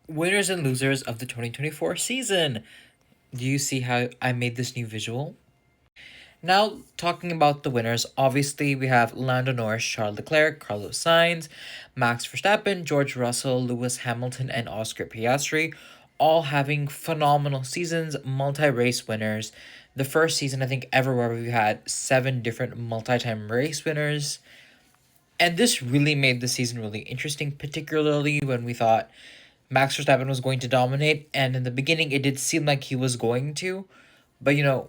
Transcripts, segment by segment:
Winners and losers of the 2024 season. Do you see how I made this new visual? Now, talking about the winners, obviously we have Lando Norris, Charles Leclerc, Carlos Sainz, Max Verstappen, George Russell, Lewis Hamilton, and Oscar Piastri, all having phenomenal seasons, multi-race winners. The first season, I think, ever where we had 7 different multi-time race winners. And this really made the season really interesting, particularly when we thought Max Verstappen was going to dominate, and in the beginning it did seem like he was going to, but uh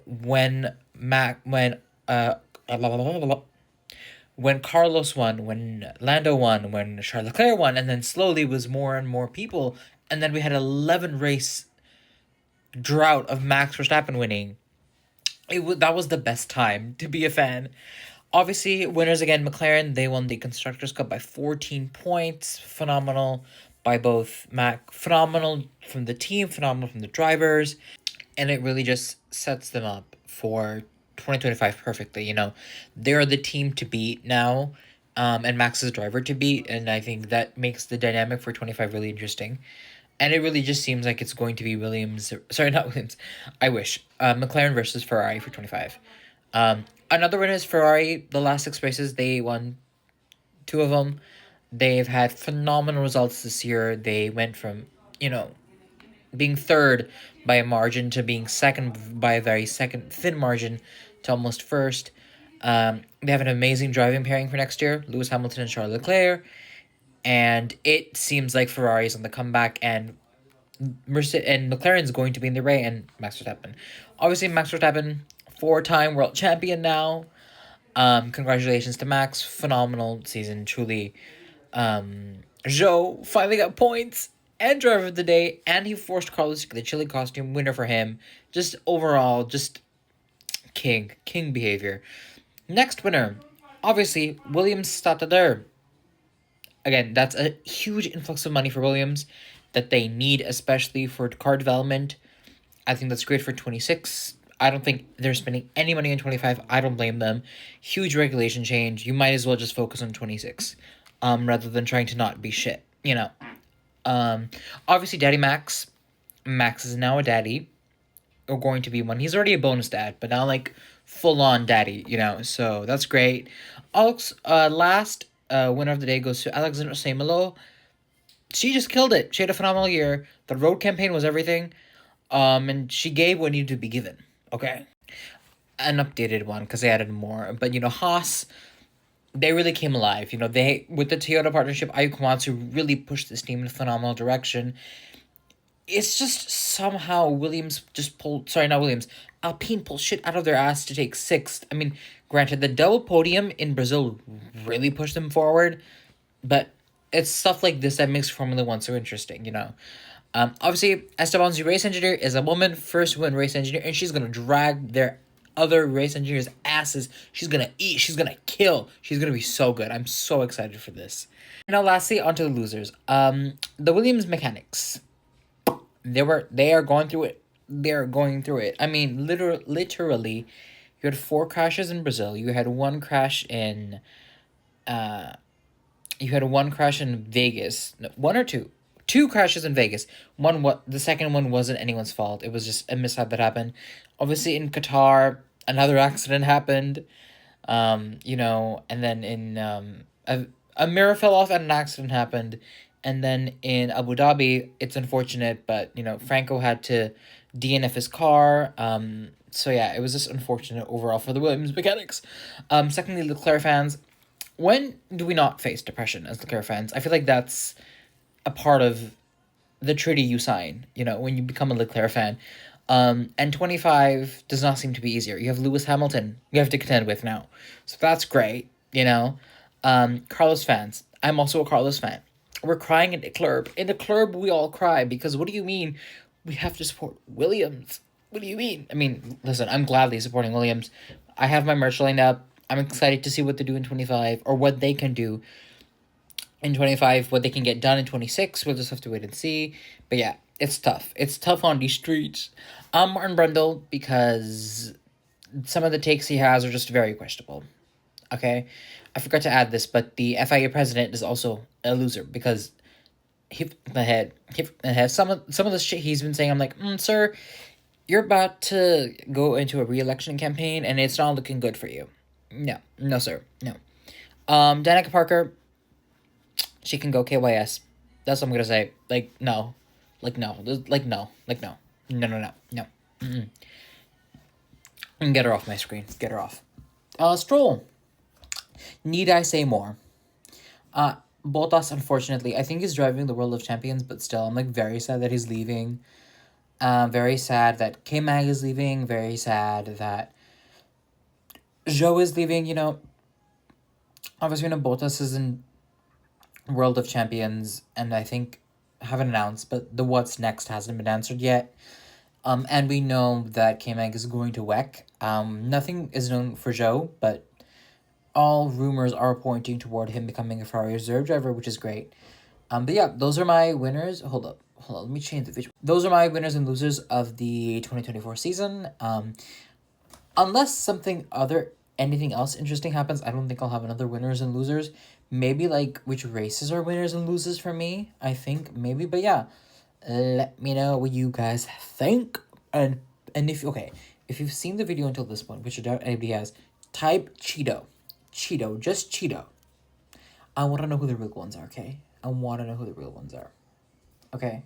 when Carlos won, when Lando won, when Charles Leclerc won, and then slowly was more and more people, and then we had 11 race drought of Max Verstappen winning. That was the best time to be a fan. Obviously, winners again, McLaren. They won the Constructors' Cup by 14 points. Phenomenal by both Mac. Phenomenal from the team, phenomenal from the drivers. And it really just sets them up for 2025 perfectly. They're the team to beat now, and Max is the driver to beat. And I think that makes the dynamic for 25 really interesting. And it really just seems like it's going to be Williams. Sorry, not Williams. I wish. McLaren versus Ferrari for 25. Another one is Ferrari. The last 6 races, they won 2 of them. They've had phenomenal results this year. They went from, being third by a margin to being second by a very second thin margin to almost first. They have an amazing driving pairing for next year, Lewis Hamilton and Charles Leclerc. And it seems like Ferrari's on the comeback, and McLaren's going to be in the race, and Max Verstappen. Obviously, Max Verstappen, 4-time world champion now. Congratulations to Max. Phenomenal season, truly. Joe finally got points and driver of the day, and he forced Carlos to get the chili costume, winner for him. Just overall, just king behavior. Next winner, obviously, Williams started there. Again, that's a huge influx of money for Williams that they need, especially for car development. I think that's great for 26. I don't think they're spending any money on 25. I don't blame them. Huge regulation change. You might as well just focus on 26, rather than trying to not be shit, Obviously, Daddy Max. Max is now a daddy, or going to be one. He's already a bonus dad, but now, like, full-on daddy, so that's great. Alex, last winner of the day goes to Alexandra Semelo. She just killed it. She had a phenomenal year. The road campaign was everything. And she gave what needed to be given. Okay. An updated one because they added more. But Haas, they really came alive. They, with the Toyota partnership, Ayuka Komatsu really pushed this team in a phenomenal direction. It's just somehow Williams just pulled, sorry, not Williams, Alpine pulled shit out of their ass to take 6th. I mean, granted, the double podium in Brazil really pushed them forward, but it's stuff like this that makes Formula One so interesting, Obviously, Esteban's race engineer is a woman, first woman race engineer, and she's gonna drag their other race engineers' asses. She's gonna eat, she's gonna kill, she's gonna be so good. I'm so excited for this. Now, lastly, onto the losers. The Williams mechanics. They are going through it. They're going through it. I mean, literally, you had 4 crashes in Brazil. You had one crash in Vegas. No, one or two. 2 crashes in Vegas. The second one wasn't anyone's fault. It was just a mishap that happened. Obviously, in Qatar, another accident happened. And then in a mirror fell off and an accident happened. And then in Abu Dhabi, it's unfortunate, but Franco had to DNF his car. So yeah, it was just unfortunate overall for the Williams mechanics. Secondly, Leclerc fans, when do we not face depression as Leclerc fans? I feel like that's a part of the treaty you sign, when you become a Leclerc fan. And 25 does not seem to be easier. You have Lewis Hamilton you have to contend with now. So that's great, Carlos fans. I'm also a Carlos fan. We're crying in the club. In the club, we all cry because what do you mean we have to support Williams? What do you mean? I mean, listen, I'm gladly supporting Williams. I have my merch lined up. I'm excited to see what they do in 25 or what they can do in 25, what they can get done in 26. We'll just have to wait and see. But yeah, it's tough. It's tough on these streets. Martin Brundle, because some of the takes he has are just very questionable. Okay? I forgot to add this, but the FIA president is also a loser because hit the head, hit the head. Some of the shit he's been saying, I'm like, sir, you're about to go into a re-election campaign, and it's not looking good for you. No, no, sir, no. Danica Parker, she can go KYS. That's what I'm gonna say. Like no, like no, like no, like no, no, no, no, no. And get her off my screen. Get her off. Stroll. Need I say more? Bottas, unfortunately, I think he's driving the World of Champions, but still, I'm like very sad that he's leaving. Very sad that K Mag is leaving. Very sad that Joe is leaving. You know, obviously, Bottas is in World of Champions, and I think haven't announced, but the what's next hasn't been answered yet. And we know that K Mag is going to WEC. Nothing is known for Joe, but all rumors are pointing toward him becoming a Ferrari reserve driver, which is great. But yeah, those are my winners. Hold up, let me change the video. Those are my winners and losers of the 2024 season. Unless anything else interesting happens, I don't think I'll have another winners and losers. Maybe like which races are winners and losers for me. I think maybe, but yeah, let me know what you guys think. And if you've seen the video until this point, which I doubt anybody has, type Cheeto, just Cheeto. I want to know who the real ones are. Okay, I want to know who the real ones are. Okay.